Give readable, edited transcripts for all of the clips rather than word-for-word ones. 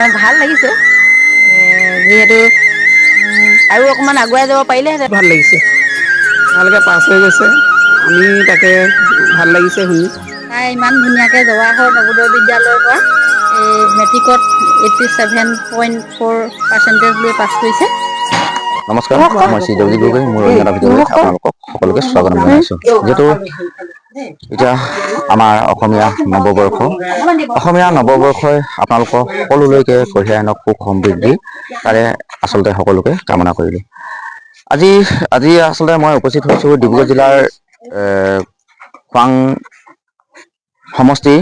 ভাল লাগিছে যিহেতু আৰু অকণমান আগুৱাই যাব পাৰিলেহেঁতেন। ভাল লাগিছে, ভালকে পাছ হৈ গৈছে। আমি তাকে ভাল লাগিছে শুনি। তাই ইমান ধুনীয়াকে জৱাহৰ নৱোদয় বিদ্যালয়ৰ পৰা মেট্ৰিকত 87.4% লৈ পাছ কৰিছে। নমস্কাৰ, মই শ্ৰীদেৱজিৎ গগৈ। মোৰ অন্য এটা ভিডিঅ'লৈ আপোনালোকক সকলোকে স্বাগতম জনাইছোঁ। যিহেতু এতিয়া আমাৰ অসমীয়া নৱবৰ্ষই আপোনালোকৰ সকলোলৈকে কঢ়িয়াই আনক সুখ সমৃদ্ধি তাৰে আচলতে সকলোকে কামনা কৰিলোঁ। আজি আচলতে মই উপস্থিত হৈছোঁ ডিব্ৰুগড় জিলাৰ খোৱাং সমষ্টি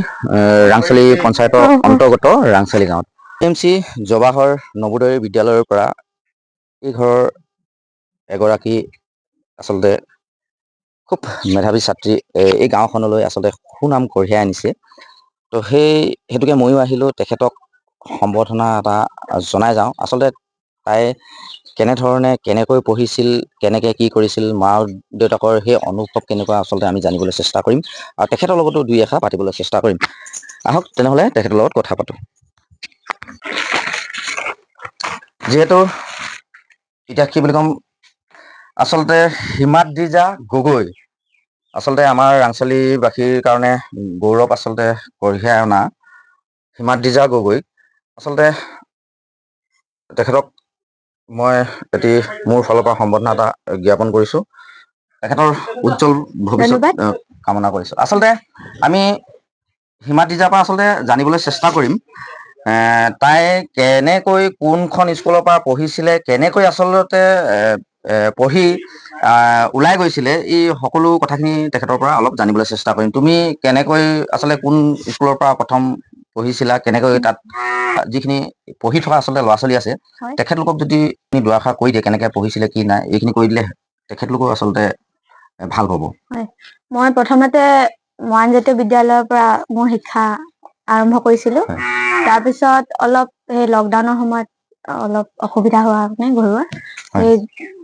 ৰাংচালি পঞ্চায়তৰ অন্তৰ্গত ৰাংচালি গাঁৱত MC জৱাহৰ নৱোদয় বিদ্যালয়ৰ পৰা এই ঘৰৰ এগৰাকী আচলতে খুব মেধাৱী ছাত্ৰী এই গাঁওখনলৈ আচলতে সুনাম কঢ়িয়াই আনিছে। তো সেইটোকে ময়ো আহিলোঁ তেখেতক সম্বৰ্ধনা এটা জনাই যাওঁ। আচলতে তাই কেনেকৈ পঢ়িছিল, কেনেকৈ কি কৰিছিল, মা দেউতাকৰ সেই অনুভৱ কেনেকুৱা আচলতে আমি জানিবলৈ চেষ্টা কৰিম আৰু তেখেতৰ লগতো দুই এষাৰ পাতিবলৈ চেষ্টা কৰিম। আহক তেনেহ'লে তেখেতৰ লগত কথা পাতোঁ। যিহেতু এতিয়া কি বুলি ক'ম, আচলতে হিমাদ্ৰিজা গগৈ আচলতে আমাৰ ৰাংচালিবাসীৰ কাৰণে গৌৰৱ আচলতে কঢ়িয়াই অনা হিমাদ্ৰিজা গগৈক আচলতে তেখেতক মই মোৰ ফালৰ পৰা সম্বৰ্ধনা এটা জ্ঞাপন কৰিছোঁ। তেখেতৰ উজ্জ্বল ভৱিষ্যত ধন্যবাদ। কামনা কৰিছোঁ। আচলতে আমি হিমাদ্ৰিজাৰ পৰা আচলতে জানিবলৈ চেষ্টা কৰিম তাই কেনেকৈ কোনখন স্কুলৰ পৰা পঢ়িছিলে, কেনেকৈ আচলতে পঢ়ি ওলাই গৈছিলে, এই সকলো কথাখিনি তেখেতৰ পৰা অলপ জানিবলৈ চেষ্টা কৰিম। তুমি কেনেকৈ আচলতে কোন স্কুলৰ পৰা প্ৰথম পঢ়িছিলা, কেনেকৈ তাত যিখিনি পঢ়ি থকা আচলতে ল'ৰা ছোৱালী আছে হয়। তেখেতলোকক যদি দুআষাৰ কৈ দিয়ে কেনেকৈ পঢ়িছিলে কি নাই, এইখিনি কৈ দিলে তেখেতলোকো আচলতে ভাল পাব। হয়, মই প্ৰথমতে মৰাণ জাতীয় বিদ্যালয়ৰ পৰা মোৰ শিক্ষা আৰম্ভ কৰিছিলোঁ। তাৰপিছত অলপ সেই লকডাউনৰ সময়ত অলপ অসুবিধা হোৱা কাৰণে ঘৰুৱা এই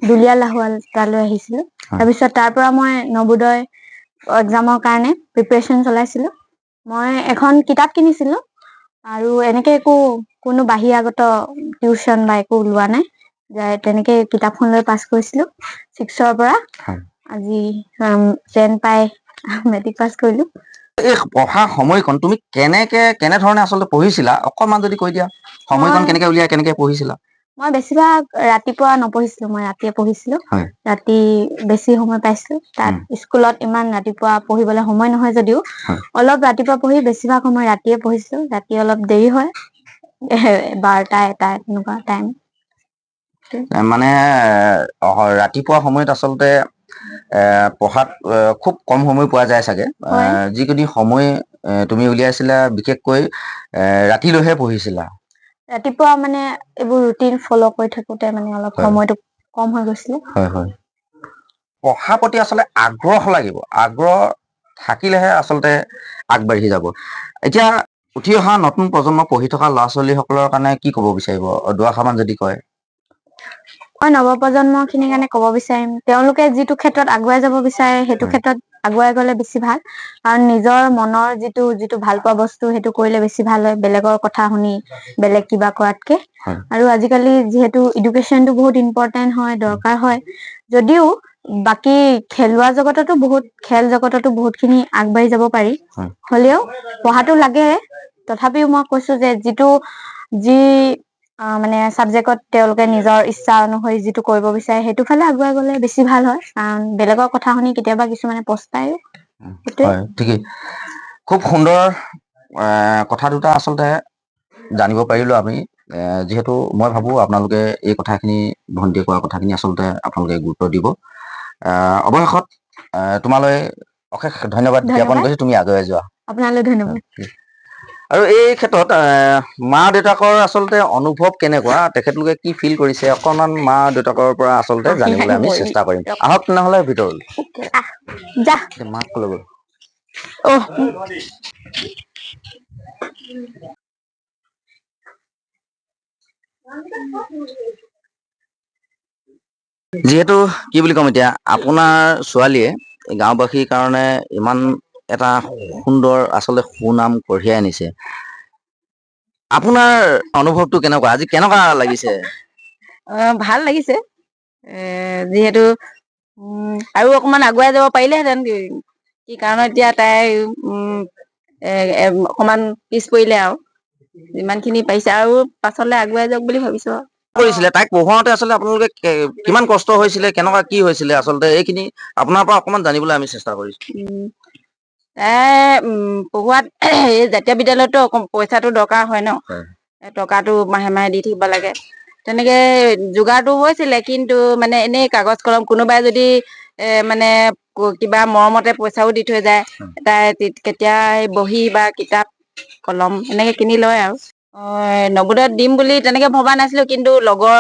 দুলীয়া লাহোৱাল তালৈ আহিছিলোঁ। তাৰপিছত তাৰ পৰা মই নৱোদয় এক্সামৰ কাৰণে প্ৰিপেৰেচন চলাইছিলোঁ। মই এখন কিতাপ কিনিছিলোঁ আৰু এনেকে কোনো বাহিৰাগত টিউচন বা একো লোৱা নাই। তেনেকে কিতাপখন লৈ পাছ কৰিছিলোঁ 6ৰ পৰা। আজি 10 পাই মেট্ৰিক পাছ কৰিলোঁ। এই পঢ়া সময়কণ তুমি কেনেধৰণে আচলতে পঢ়িছিলা অকণমান যদি কৈ দিয়া, সময়কণ কেনেকে উলিয়াই কেনেকে পঢ়িছিলা? মই বেছিভাগ ৰাতিপুৱা নপঢ়িছিলোঁ, মই ৰাতিয়ে পঢ়িছিলোঁ। ৰাতি বেছি সময় পাইছিলোঁ। তাত স্কুলত ইমান ৰাতিপুৱা পঢ়িবলৈ সময় নহয় যদিও অলপ ৰাতিপুৱা পঢ়ি বেছিভাগ সময় ৰাতিয়ে পঢ়িছিলোঁ। ৰাতি অলপ দেৰি হয় 12টা 1টা তেনেকুৱা টাইম। মানে ৰাতিপুৱা সময়ত আচলতে পঢ়াত খুব কম সময় পোৱা যায় চাগে। যিখিনি সময় তুমি উলিয়াইছিলা বিশেষকৈ ৰাতিলৈহে পঢ়িছিলা। ৰাতিপুৱা মানে এইবোৰ ৰুটিন ফল' কৰি থাকোতে মানে অলপ সময়টো কম হৈ গৈছিলে। হয়। পঢ়াৰ প্ৰতি আচলতে আগ্ৰহ লাগিব, আগ্ৰহ থাকিলেহে আচলতে আগবাঢ়ি যাব। এতিয়া উঠি অহা নতুন প্ৰজন্ম পঢ়ি থকা ল'ৰা ছোৱালীসকলৰ কাৰণে কি ক'ব বিচাৰিব দুআষাৰ মান যদি কয়? মই নৱপ্ৰজন্ম খিনিৰ কাৰণে ক'ব বিচাৰিম, তেওঁলোকে যিটো ক্ষেত্ৰত আগুৱাই যাব বিচাৰে সেইটো ক্ষেত্ৰত আগুৱাই গলে বেছি ভাল। কাৰণ নিজৰ মনৰ যিটো ভাল পোৱা বস্তু সেইটো কৰিলে বেছি ভাল হয়, বেলেগৰ কথা শুনি বেলেগ কিবা কৰাতকে। আৰু আজিকালি যিহেতু এডুকেশ্যনটো বহুত ইম্পৰ্টেন্ট হয়, দৰকাৰ হয়, যদিও বাকী খেল জগততো বহুত খিনি আগবাঢ়ি যাব পাৰি। হ'লেও পঢ়াটো লাগে। তথাপিও মই কৈছো যে যি মানে চাবজেক্টত তেওঁলোকে নিজৰ ইচ্ছা অনুসৰি যিটো কৰিব বিচাৰে সেইটো ফালে আগুৱাই গলে বেছি ভাল হয়। কাৰণ বেলেগৰ কথা শুনি কেতিয়াবা কিছুমানে পস্তায়। হয়, ঠিকেই। খুব সুন্দৰ কথা দুটা আচলতে জানিব পাৰিলোঁ আমি। যিহেতু মই ভাবোঁ আপোনালোকে এই কথাখিনি ভণ্টিয়ে কোৱা কথাখিনি আচলতে আপোনালোকে গুৰুত্ব দিব। অৱশেষত তোমালৈ অশেষ ধন্যবাদ জ্ঞাপন কৰিছোঁ, তুমি আগুৱাই যোৱা। আপোনালৈ ধন্যবাদ। আৰু এই ক্ষেত্ৰত মা দেউতাকৰ আচলতে অনুভৱ কেনেকুৱা, তেখেতলোকে কি ফিল কৰিছে, অকণমান মা দেউতাকৰ পৰা আচলতে জানিবলৈ আমি চেষ্টা কৰিম। আহক তেনেহ'লে ভিতৰলৈ। মাক কলৈ গ'ল? যিহেতু কি বুলি ক'ম এতিয়া, আপোনাৰ ছোৱালীয়ে গাঁওবাসীৰ কাৰণে ইমান এটা সুন্দৰ আচলতে সুনাম কঢ়িয়াই আনিছে। আপোনাৰ অনুভৱটো কেনেকুৱা, আজি কেনেকুৱা লাগিছে? ভাল লাগিছে যিহেতু আৰু অকমান আগুৱাই যাব পাৰিলেহেঁতেন কি কাৰণত এতিয়া তাই অকমান পিছ পৰিলে আৰু যিমানখিনি পাৰিছে আৰু পাছলৈ আগুৱাই যাওক বুলি ভাবিছো আৰু। কৰিছিলে তাইক পঢ়ুৱাওঁতে আচলতে আপোনালোকে কিমান কষ্ট হৈছিলে, কেনেকুৱা কি হৈছিলে আচলতে এইখিনি আপোনাৰ পৰা অকমান জানিবলৈ আমি চেষ্টা কৰিছো। তাই পঢ়োৱাত এই জাতীয় বিদ্যালয়তো পইচাটো দৰকাৰ হয় ন, টকাটো মাহে মাহে দি থাকিব লাগে। তেনেকে যোগাৰটো হৈছিলে, কিন্তু মানে এনেই কাগজ কলম কোনোবাই যদি মানে কিবা মৰমতে পইচাও দি থৈ যায়, তাই কেতিয়া বহি বা কিতাপ কলম এনেকে কিনি লয় আৰু। নৱোদয়ত দিম বুলি তেনেকে ভবা নাছিলো, কিন্তু লগৰ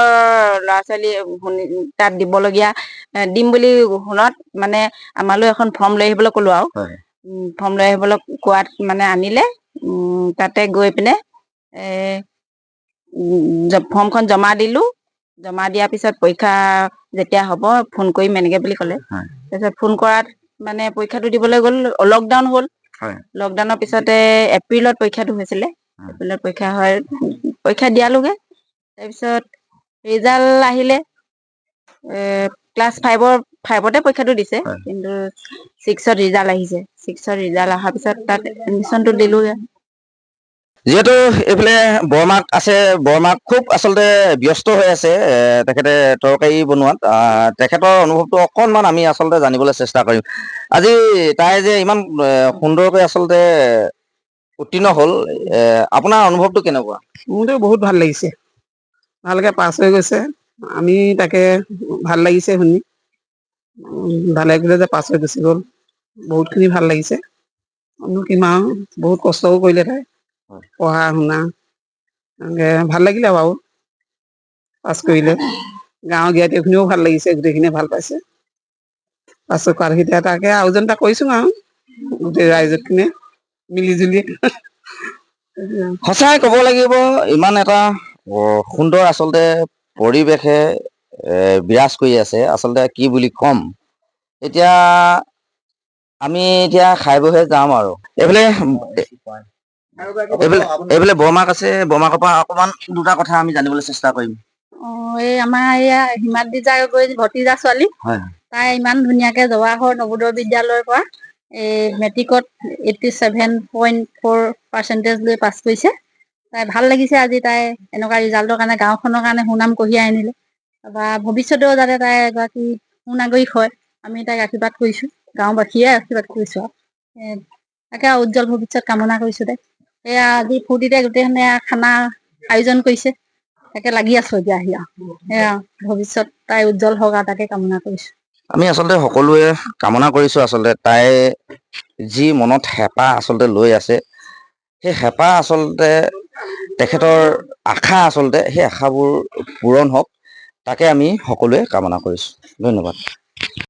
ল'ৰা ছোৱালী তাত দিবলগীয়া দিম বুলি শুনত মানে আমালৈ এখন ফৰ্ম লৈ আহিবলৈ ক'লো আৰু। ফৰ্ম লৈ আহিবলৈ কোৱাত মানে আনিলে, তাতে গৈ পিনে ফৰ্মখন জমা দিলো। জমা দিয়াৰ পিছত পৰীক্ষা যেতিয়া হ'ব ফোন কৰিম এনেকে বুলি ক'লে। তাৰপিছত ফোন কৰাত মানে পৰীক্ষাটো দিবলৈ গ'ল, লকডাউন হ'ল। লকডাউনৰ পিছতে এপ্ৰিলত পৰীক্ষাটো হৈছিলে। এপ্ৰিলত পৰীক্ষা হয়, পৰীক্ষা দিয়ালোগে। তাৰপিছত ৰিজাল্ট আহিলে, ক্লাছ ফাইভতে পৰীক্ষাটো দিছে, কিন্তু 6ত ৰিজাল্ট আহিছে। 6ত ৰিজাল্ট অহাৰ পিছত তাত এডমিশ্যনটো দিলোগে। যিহেতু এইফালে বৰমাক আছে, বৰমাক খুব আচলতে ব্যস্ত হৈ আছে তেখেতে তৰকাৰী বনোৱাত। তেখেতৰ অনুভৱটো অকণমান আমি আচলতে জানিবলৈ চেষ্টা কৰিম। আজি তাই যে ইমান সুন্দৰকৈ আচলতে উত্তীৰ্ণ হ'ল, আপোনাৰ অনুভৱটো কেনেকুৱা? মোৰতো বহুত ভাল লাগিছে, ভালকে পাছ হৈ গৈছে। আমি তাকে ভাল লাগিছে শুনি, ভালে কুশলে যে পাছ হৈ গুচি গ'ল, বহুতখিনি ভাল লাগিছে। কিমান বহুত কষ্টও কৰিলে তাই, পঢ়া শুনা ভাল লাগিলে বাৰু পাছ কৰিলে। গাঁৱৰ জ্ঞাতিখিনিও ভাল লাগিছে, গোটেইখিনিয়ে ভাল পাইছে পাছ কৰাত। এতিয়া তাকে আয়োজন এটা কৰিছো আৰু গোটেই ৰাইজৰখিনিয়ে মিলি জুলি। সঁচাই ক'ব লাগিব, ইমান এটা সুন্দৰ আচলতে পৰিৱেশে বিৰাজ কৰি আছে, আচলতে কি বুলি ক'ম। এতিয়া আমি এতিয়া খাই বৈহে যাম আৰু। এইফালে বৰমাক আছে, বৰমাকৰ পৰা অকমান দুটা কথা আমি জানিবলৈ চেষ্টা কৰিম। এই আমাৰ এয়া হিমাদ্ৰী গৈ ভতিজা ছোৱালী, তাই ইমান ধুনীয়াকে জৱাহৰ নৱোদয় বিদ্যালয়ৰ পৰা মেট্ৰিকত 87.4% লৈ পাছ কৰিছে। তাই ভাল লাগিছে আজি তাই এনেকুৱা ৰিজাল্টৰ কাৰণে, গাঁওখনৰ কাৰণে সুনাম কঢ়িয়াই আনিলে। বা ভৱিষ্যতেও যাতে তাই এগৰাকী সুনাগৰিক হয়, আমি তাইক আশীৰ্বাদ কৰিছো, গাঁওবাসীয়ে আশীৰ্বাদ কৰিছো আৰু। তাকে উজ্জ্বল ভৱিষ্যত কামনা কৰিছো তাইক। এয়া আজি ফূৰ্তিতে গোটেইখনে খানা আয়োজন কৰিছে, তাকে লাগি আছো এতিয়া আহি আৰু। এয়া ভৱিষ্যত তাই উজ্জ্বল হওক আৰু তাকে কামনা কৰিছো। আমি আচলতে সকলোৱে কামনা কৰিছো, আচলতে তাই যি মনত হেঁপাহ আচলতে লৈ আছে, সেই হেঁপাহ আচলতে তেখেতৰ আশা আচলতে সেই আশাবোৰ পূৰণ হওক, তাকে আমি সকলোৱে কামনা কৰিছো। ধন্যবাদ।